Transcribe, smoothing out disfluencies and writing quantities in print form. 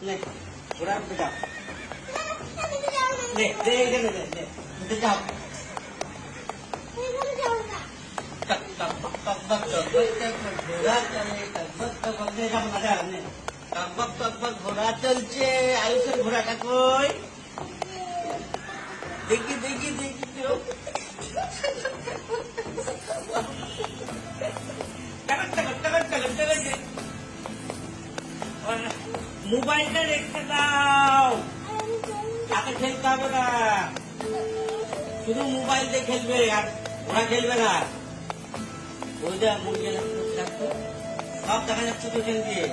নে ঘোড়া যাও নে দে এখানে দে যাও टक टक टक टक घोड़ा चले टक टक टक घोड़ा चलছে আয়ুষের ঘোড়াটা কই দেখি দেখি দেখি তো মোবাইলটা রেখে দাও তাকে খেলতে হবে না শুধু মোবাইল দিয়ে খেলবে আর ওরা খেলবে না ওই যা মুরগি সব দেখা যাচ্ছে তো এখান দিয়ে